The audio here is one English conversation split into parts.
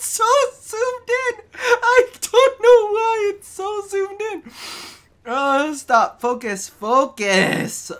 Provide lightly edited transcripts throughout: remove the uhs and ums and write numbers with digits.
It's so zoomed in. I don't know why it's so zoomed in. Stop. Focus. Focus.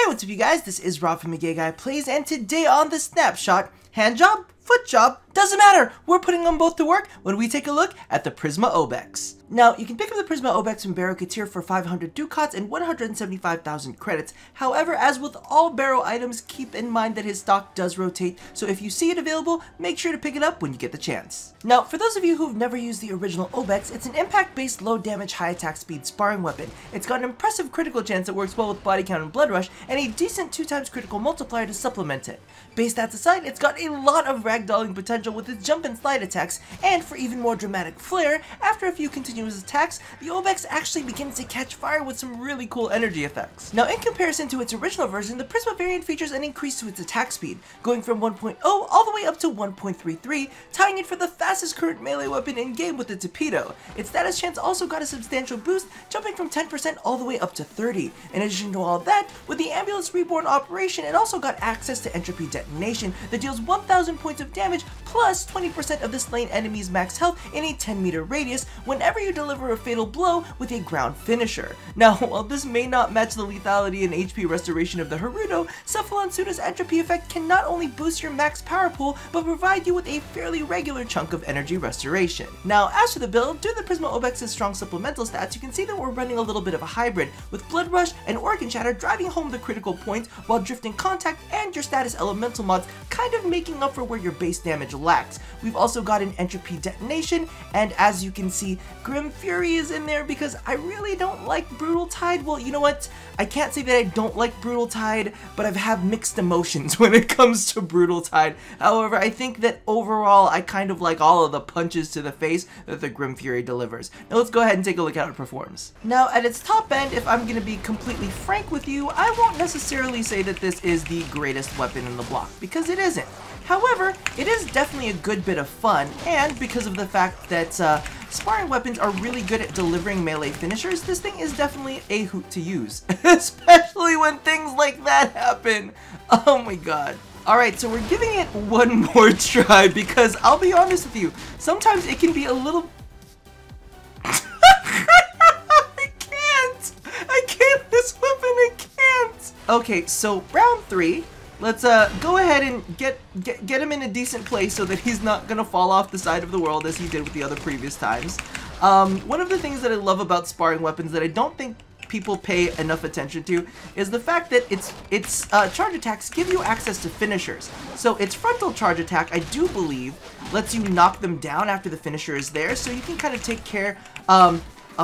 What's up, you guys? This is Rob from Gay Guy Plays, and today on the Snapshot, hand job, foot job, doesn't matter. We're putting them both to work when we take a look at the Prisma Obex. Now, you can pick up the Prisma Obex from Barrow Katir for 500 ducats and 175,000 credits. However, as with all Barrow items, keep in mind that his stock does rotate, so if you see it available, make sure to pick it up when you get the chance. Now, for those of you who've never used the original Obex, it's an impact-based, low damage, high attack speed sparring weapon. It's got an impressive critical chance that works well with body count and blood rush, and a decent 2x critical multiplier to supplement it. Base stats aside, it's got a lot of ragdolling potential with its jump and slide attacks, and for even more dramatic flair, after a few continuous attacks, the Obex actually begins to catch fire with some really cool energy effects. Now, in comparison to its original version, the Prisma variant features an increase to its attack speed, going from 1.0 all the way up to 1.33, tying it for the fastest current melee weapon in game with the torpedo. Its status chance also got a substantial boost, jumping from 10% all the way up to 30. In addition to all that, with the Ambulance Reborn operation, it also got access to Entropy Detonation that deals 1,000 points of damage plus 20% of the slain enemy's max health in a 10-meter radius whenever you deliver a fatal blow with a ground finisher. Now, while this may not match the lethality and HP restoration of the Holo, Cephalon Suda's entropy effect can not only boost your max power pool, but provide you with a fairly regular chunk of energy restoration. Now, as for the build, due to the Prisma Obex's strong supplemental stats, you can see that we're running a little bit of a hybrid, with Blood Rush and Organ Shatter driving home the critical points, while Drifting Contact and your status elemental mods kind of making up for where your base damage lacks. We've also got an Entropy Detonation, and as you can see, Grim Fury is in there because I really don't like Brutal Tide. Well, you know what? I can't say that I don't like Brutal Tide, but I've had mixed emotions when it comes to Brutal Tide. However, I think that overall, I kind of like all of the punches to the face that the Grim Fury delivers. Now let's go ahead and take a look at how it performs. Now, at its top end, if I'm going to be completely frank with you, I won't necessarily say that this is the greatest weapon in the block, because it isn't. However, it is definitely a good bit of fun, and because of the fact that sparring weapons are really good at delivering melee finishers, this thing is definitely a hoot to use, especially when things like that happen. Oh my god. Alright, so we're giving it one more try, because I'll be honest with you, sometimes it can be a little... I can't, this weapon, I can't! Okay, so round 3. Let's go ahead and get him in a decent place so that he's not gonna fall off the side of the world as he did with the other previous times. One of the things that I love about sparring weapons that I don't think people pay enough attention to is the fact that its charge attacks give you access to finishers. So its frontal charge attack, I do believe, lets you knock them down after the finisher is there, so you can kind of take care of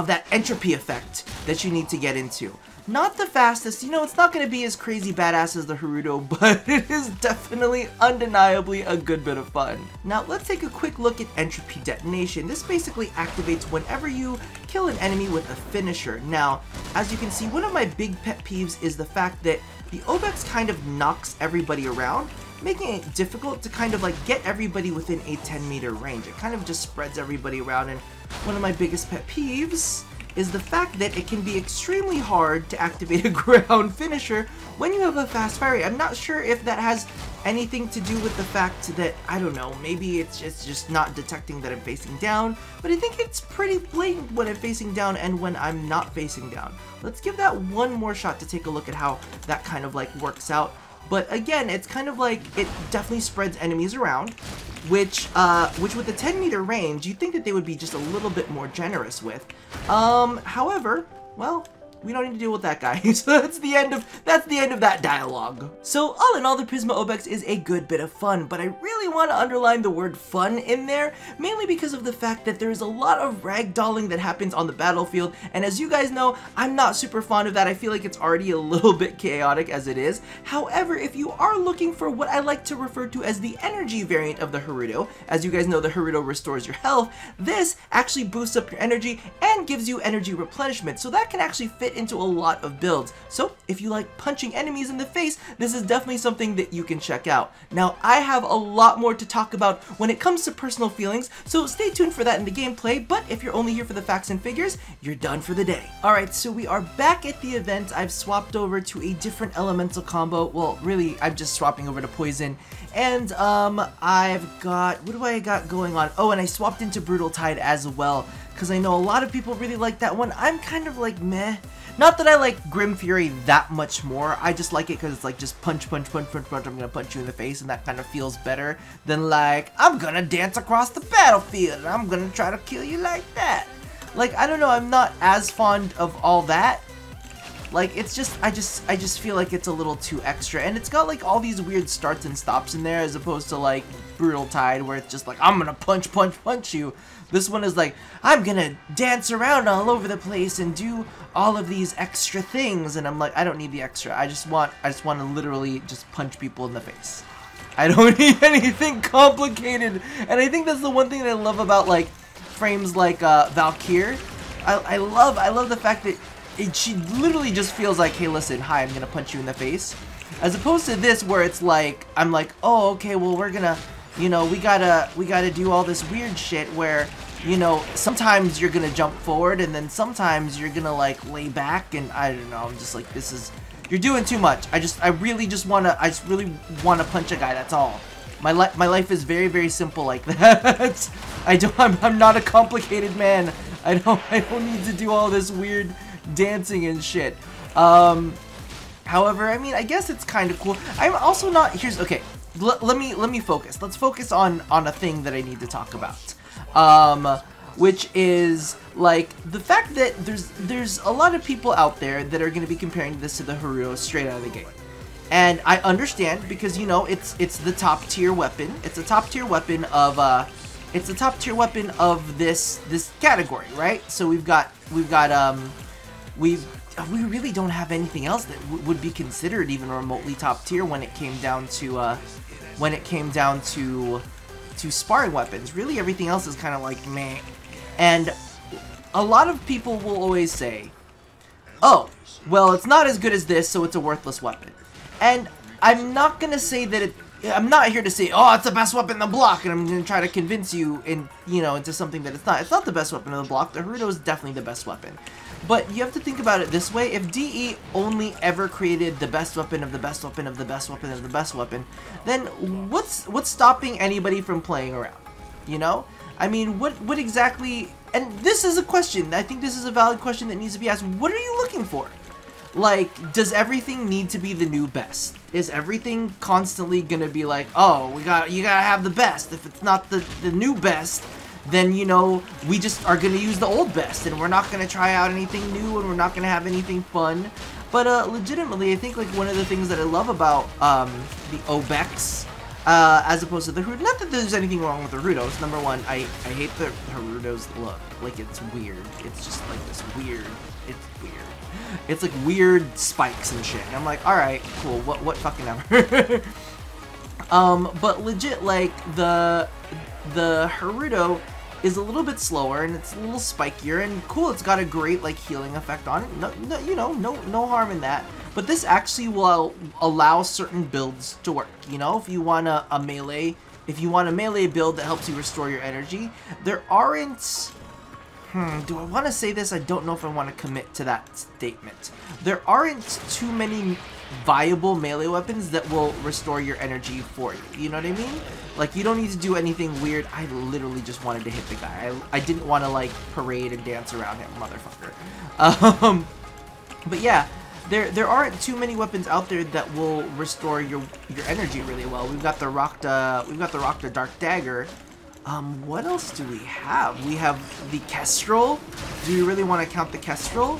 that entropy effect that you need to get into. Not the fastest, you know, it's not going to be as crazy badass as the Holo, but it is definitely, undeniably a good bit of fun. Now, let's take a quick look at Entropy Detonation. This basically activates whenever you kill an enemy with a finisher. Now, as you can see, one of my big pet peeves is the fact that the Obex kind of knocks everybody around, making it difficult to kind of like get everybody within a 10-meter range. It kind of just spreads everybody around, and one of my biggest pet peeves is the fact that it can be extremely hard to activate a ground finisher when you have a fast fire. I'm not sure if that has anything to do with the fact that, I don't know, maybe it's just not detecting that I'm facing down, but I think it's pretty blatant when I'm facing down and when I'm not facing down. Let's give that one more shot to take a look at how that kind of like works out. But again, it's kind of like, it definitely spreads enemies around, which with the 10-meter range, you'd think that they would be just a little bit more generous with. However, well, we don't need to deal with that guy. So that's the end of that dialogue. So all in all, the Prisma Obex is a good bit of fun, but I really want to underline the word fun in there, mainly because of the fact that there's a lot of ragdolling that happens on the battlefield, and as you guys know, I'm not super fond of that. I feel like it's already a little bit chaotic as it is. However, if you are looking for what I like to refer to as the energy variant of the Holo, as you guys know, the Holo restores your health, this actually boosts up your energy and gives you energy replenishment, so that can actually fit fit into a lot of builds. So if you like punching enemies in the face, this is definitely something that you can check out. Now, I have a lot more to talk about when it comes to personal feelings, so stay tuned for that in the gameplay, but if you're only here for the facts and figures, you're done for the day. Alright, so we are back at the event. I've swapped over to a different elemental combo. Well, really, I'm just swapping over to poison. And I've got, what do I got going on? Oh, and I swapped into Brutal Tide as well, because I know a lot of people really like that one. I'm kind of like meh. Not that I like Grim Fury that much more, I just like it because it's like just punch, punch, punch, punch, punch, I'm gonna punch you in the face, and that kind of feels better than like, I'm gonna dance across the battlefield and I'm gonna try to kill you like that. Like, I don't know, I'm not as fond of all that. Like, it's just, I just feel like it's a little too extra, and it's got like all these weird starts and stops in there as opposed to like Brutal Tide where it's just like, I'm gonna punch, punch, punch you. This one is like, I'm gonna dance around all over the place and do all of these extra things, and I'm like, I don't need the extra. I just want to literally just punch people in the face. I don't need anything complicated, and I think that's the one thing that I love about like frames like Valkyrie. I love the fact that she literally just feels like, hey, listen, hi, I'm gonna punch you in the face, as opposed to this where it's like, I'm like, oh, okay, well, we're gonna, you know, we gotta do all this weird shit where, you know, sometimes you're gonna jump forward and then sometimes you're gonna like lay back, and I don't know, I'm just like, this is, you're doing too much. I really wanna punch a guy, that's all. My life is very, very simple like that. I'm not a complicated man. I don't need to do all this weird dancing and shit. However, I mean, I guess it's kind of cool. I'm also not, okay, let me focus. Let's focus on a thing that I need to talk about. Which is like the fact that there's a lot of people out there that are going to be comparing this to the Holo straight out of the gate. And I understand, because, you know, it's the top tier weapon. It's a top tier weapon of this category, right? So we really don't have anything else that would be considered even remotely top tier when it came down to sparring weapons. Really, everything else is kind of like meh. And a lot of people will always say, oh, well, it's not as good as this, so it's a worthless weapon. And I'm not gonna say that I'm not here to say, oh, it's the best weapon in the block, and I'm gonna try to convince you into something that it's not. It's not the best weapon in the block. The Holo is definitely the best weapon. But you have to think about it this way: if DE only ever created the best weapon of the best weapon of the best weapon of the best weapon, then what's stopping anybody from playing around? You know? I mean, what exactly? And this is a question. I think this is a valid question that needs to be asked. What are you looking for? Like, does everything need to be the new best? Is everything constantly gonna be like, oh, you gotta have the best? If it's not the new best, then, you know, we just are gonna use the old best, and we're not gonna try out anything new, and we're not gonna have anything fun. But legitimately, I think like one of the things that I love about the Obex, as opposed to the Holo, not that there's anything wrong with the Holos. Number one, I hate the Holo's look. Like, it's weird. It's just like this weird. It's weird. It's like weird spikes and shit. And I'm like, alright, cool, what fucking ever. But legit, like, the Holo is a little bit slower, and it's a little spikier, and cool, it's got a great, like, healing effect on it. No, you know, no harm in that. But this actually will allow certain builds to work, you know? If you want a melee build that helps you restore your energy, there aren't... do I want to say this? I don't know if I want to commit to that statement. There aren't too many viable melee weapons that will restore your energy for you. You know what I mean? Like, you don't need to do anything weird. I literally just wanted to hit the guy. I didn't want to, like, parade and dance around him, motherfucker. But yeah, there aren't too many weapons out there that will restore your energy really well. We've got the Rakta Dark Dagger. What else do we have? We have the Kestrel. Do you really want to count the Kestrel?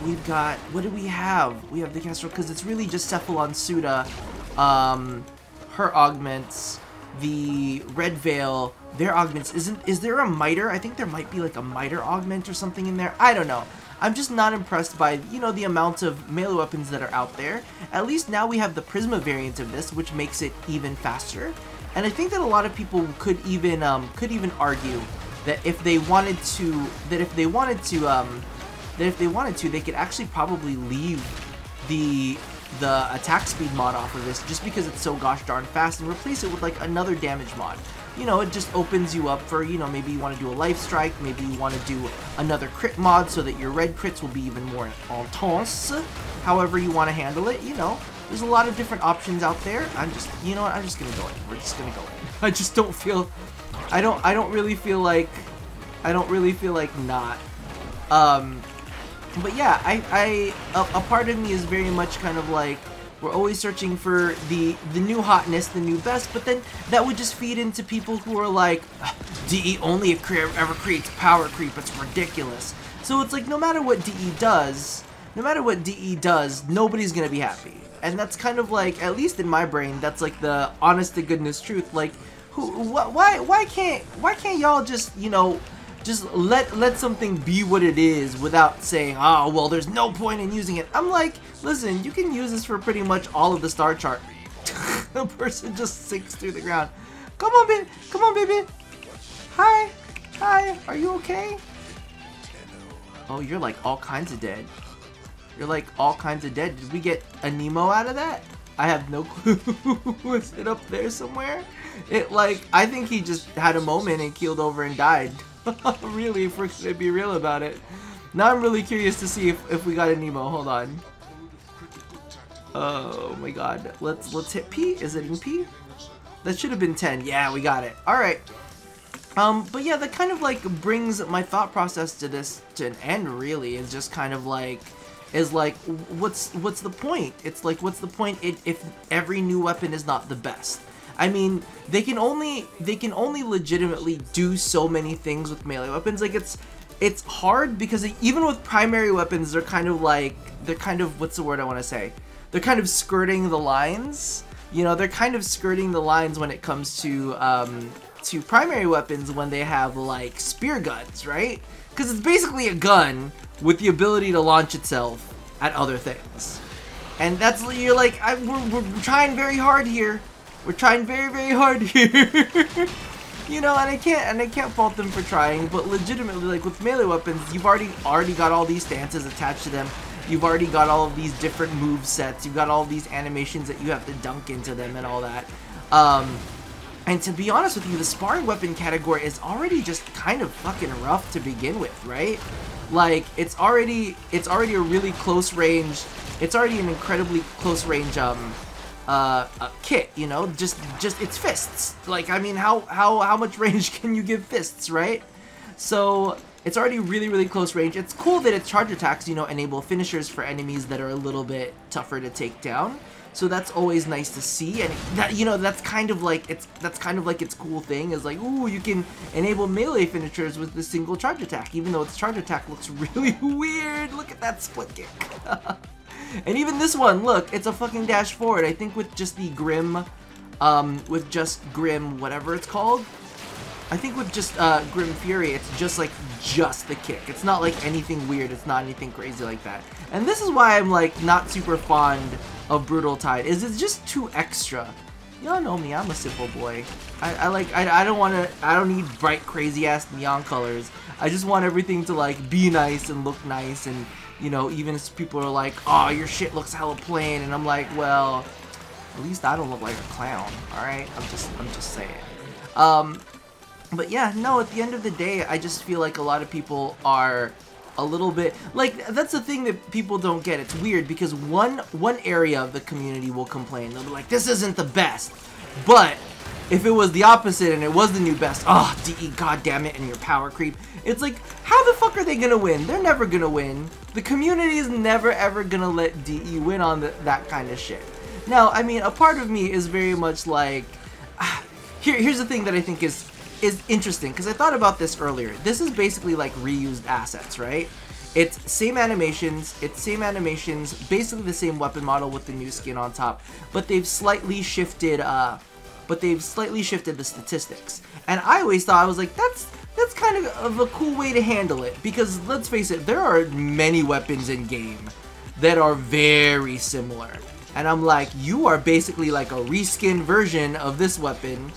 We've got, what do we have? We have the Kestrel, because it's really just Cephalon Suda, her augments, the Red Veil, their augments. Is there a Miter? I think there might be like a Miter augment or something in there. I don't know. I'm just not impressed by, you know, the amount of melee weapons that are out there. At least now we have the Prisma variant of this, which makes it even faster. And I think that a lot of people could even argue that if they wanted to, that if they wanted to, they could actually probably leave the attack speed mod off of this just because it's so gosh darn fast and replace it with like another damage mod. You know, it just opens you up for, you know, maybe you want to do a life strike, maybe you want to do another crit mod so that your red crits will be even more intense. However you want to handle it, you know, there's a lot of different options out there. I'm just, you know what, I'm just gonna go in. We're just gonna go in. I just don't feel, I don't really feel like not. But yeah, a part of me is very much kind of like, we're always searching for the new hotness, the new best, but then that would just feed into people who are like, DE only ever creates power creep, it's ridiculous. So it's like, no matter what DE does, nobody's gonna be happy. And that's kind of like, at least in my brain, that's like the honest to goodness truth. Like, why can't y'all just, you know, just let something be what it is without saying, oh, well, there's no point in using it. I'm like, listen, you can use this for pretty much all of the star chart. The person just sinks through the ground. Come on, baby. Come on, baby. Hi. Hi. Are you okay? Oh, you're like all kinds of dead. You're like all kinds of dead. Did we get a Nemo out of that? I have no clue. Is it up there somewhere? It like, I think he just had a moment and keeled over and died. Really, if we're gonna be real about it. Now I'm really curious to see if we got a Nemo. Hold on. Oh my god. Let's hit P. Is it in P? That should have been 10. Yeah, we got it. Alright. But yeah, that kind of like brings my thought process to this to an end, really. It's just kind of like, what's the point? It's like, what's the point if every new weapon is not the best? I mean, they can only legitimately do so many things with melee weapons. Like, it's hard because even with primary weapons, they're kind of, what's the word I want to say? They're kind of skirting the lines. You know, they're kind of skirting the lines when it comes to primary weapons when they have, like, spear guns, right? Because it's basically a gun with the ability to launch itself at other things. And that's, you're like, we're trying very hard here. We're trying very, very hard here. You know, and I can't fault them for trying, but legitimately, like with melee weapons, you've already got all these stances attached to them. You've already got all of these different move sets. You've got all of these animations that you have to dunk into them and all that. And to be honest with you, the sparring weapon category is already just kind of fucking rough to begin with, right? Like, it's already a really close range. It's already an incredibly close range kit, you know, just it's fists. Like, I mean, how much range can you give fists, right? So it's already really, really close range. It's cool that its charge attacks, you know, enable finishers for enemies that are a little bit tougher to take down. So that's always nice to see, and that, you know, that's kind of like its cool thing is like, ooh, you can enable melee finishers with the single charge attack, even though its charge attack looks really weird. Look at that split kick. And even this one, look, it's a fucking dash forward. I think with just the Grim, whatever it's called. I think with just Grim Fury, it's just the kick. It's not like anything weird. It's not anything crazy like that. And this is why I'm like not super fond of Brutal Tide. It's just too extra. Y'all know me. I'm a simple boy. I don't need bright, crazy ass neon colors. I just want everything to like be nice and look nice, and you know, even if people are like, oh, your shit looks hella plain, and I'm like, well, at least I don't look like a clown, alright? I'm just saying. But yeah, no, at the end of the day, I just feel like a lot of people are a little bit, like, that's the thing that people don't get. It's weird, because one area of the community will complain. They'll be like, this isn't the best. But if it was the opposite and it was the new best, oh, DE, goddammit, and your power creep. It's like, how the fuck are they gonna win? They're never gonna win. The community is never ever gonna let DE win on that kind of shit. Now, I mean, a part of me is very much like, here's the thing that I think is interesting, because I thought about this earlier. This is basically like reused assets, right? It's same animations, basically the same weapon model with the new skin on top, but they've slightly shifted the statistics. And I always thought, I was like, that's kind of a cool way to handle it, because let's face it, there are many weapons in game that are very similar. And I'm like, you are basically like a reskin version of this weapon,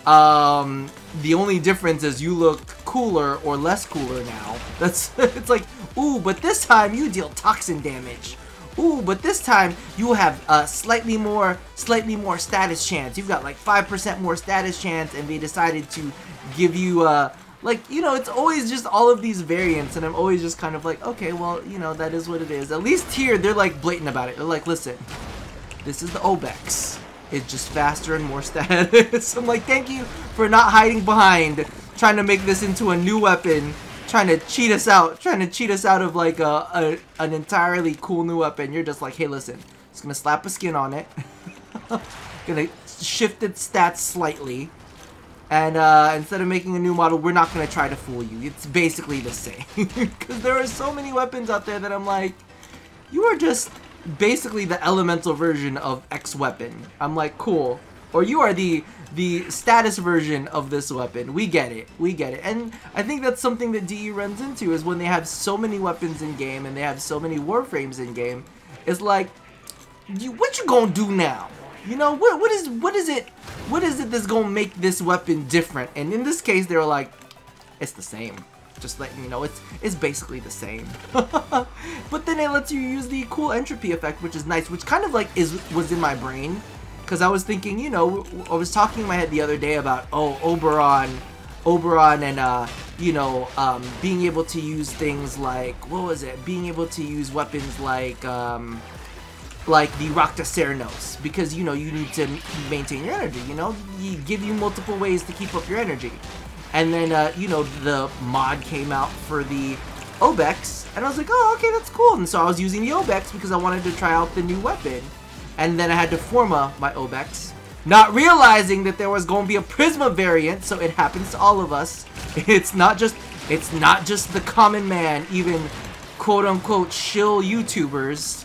The only difference is you look cooler or less cooler now. That's it's like, ooh, but this time you deal toxin damage. Ooh, but this time you have slightly more status chance. You've got like 5% more status chance, and they decided to give you like, you know, it's always just all of these variants, and I'm always just kind of like, okay, well, you know, that is what it is. At least here they're like blatant about it. They're like, listen, this is the Obex. It's just faster and more status. I'm like, thank you for not hiding behind trying to make this into a new weapon, trying to cheat us out of like an entirely cool new weapon. You're just like, hey, listen, just gonna slap a skin on it, gonna shift its stats slightly, and instead of making a new model, we're not gonna try to fool you. It's basically the same. Because there are so many weapons out there that I'm like, you are just basically the elemental version of X weapon. I'm like, cool. Or you are the status version of this weapon. We get it. We get it. And I think that's something that DE runs into, is when they have so many weapons in game and they have so many Warframes in game. It's like, what you gonna do now? You know, what is it that's gonna make this weapon different? And in this case, they were like, it's the same. Just letting you know, it's basically the same. But then it lets you use the cool entropy effect, which is nice, which kind of like was in my brain, because I was thinking, you know, I was talking in my head the other day about, oh, Oberon and you know, being able to use things like, what was it? Being able to use weapons like the Rakta Cernos, because, you know, you need to maintain your energy. You know, you give you multiple ways to keep up your energy. And then, you know, the mod came out for the Obex, and I was like, oh, okay, that's cool. And so I was using the Obex because I wanted to try out the new weapon. And then I had to Forma my Obex, not realizing that there was going to be a Prisma variant, so it happens to all of us. It's not just the common man, even quote-unquote shill YouTubers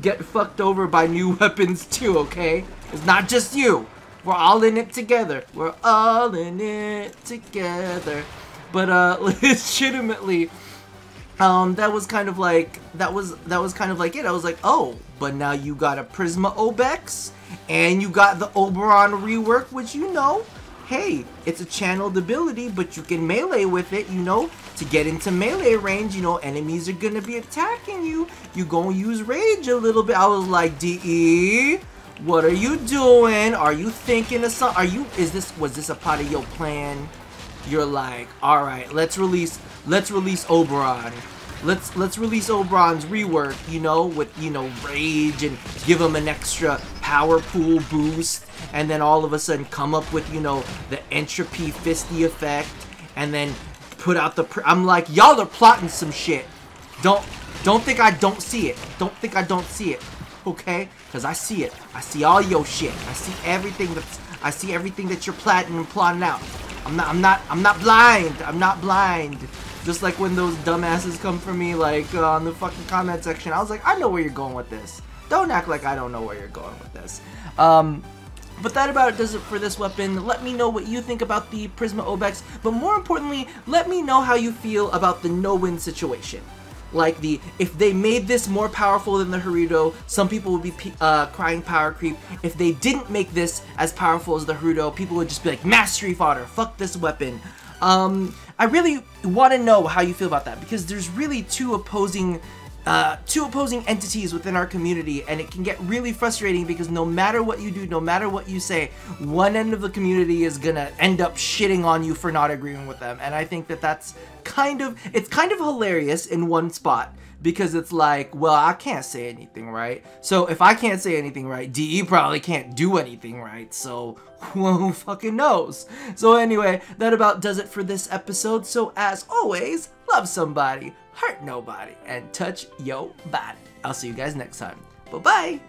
get fucked over by new weapons too, okay? It's not just you. We're all in it together. We're all in it together. But legitimately, that was kind of like it. I was like, oh, but now you got a Prisma Obex, and you got the Oberon rework, which, you know, hey, it's a channeled ability, but you can melee with it, you know, to get into melee range. You know, enemies are gonna be attacking you. You gonna use rage a little bit. I was like, DE, what are you doing? Are you thinking of something? Was this a part of your plan? You're like, all right, let's release Oberon. Let's release Oberon's rework, you know, with, you know, rage, and give him an extra power pool boost, and then all of a sudden come up with, you know, the entropy fisty effect, and then put out the I'm like, y'all are plotting some shit. Don't think I don't see it. Don't think I don't see it. Okay? Because I see it. I see all your shit. I see everything that you're plotting and plotting out. I'm not blind. I'm not blind. Just like when those dumbasses come for me, like, on the fucking comment section. I was like, I know where you're going with this. Don't act like I don't know where you're going with this. But that about does it for this weapon. Let me know what you think about the Prisma Obex, but more importantly, let me know how you feel about the no-win situation. Like, if they made this more powerful than the Haruto, some people would be crying power creep. If they didn't make this as powerful as the Haruto, people would just be like, mastery fodder, fuck this weapon. I really want to know how you feel about that, because there's really two opposing entities within our community, and it can get really frustrating because no matter what you do, no matter what you say, one end of the community is gonna end up shitting on you for not agreeing with them. And I think that that's kind of hilarious in one spot, because it's like, well, I can't say anything right, so if I can't say anything right, DE probably can't do anything right, so who fucking knows? So anyway, that about does it for this episode. So as always, love somebody, hurt nobody, and touch yo body. I'll see you guys next time. Bye-bye!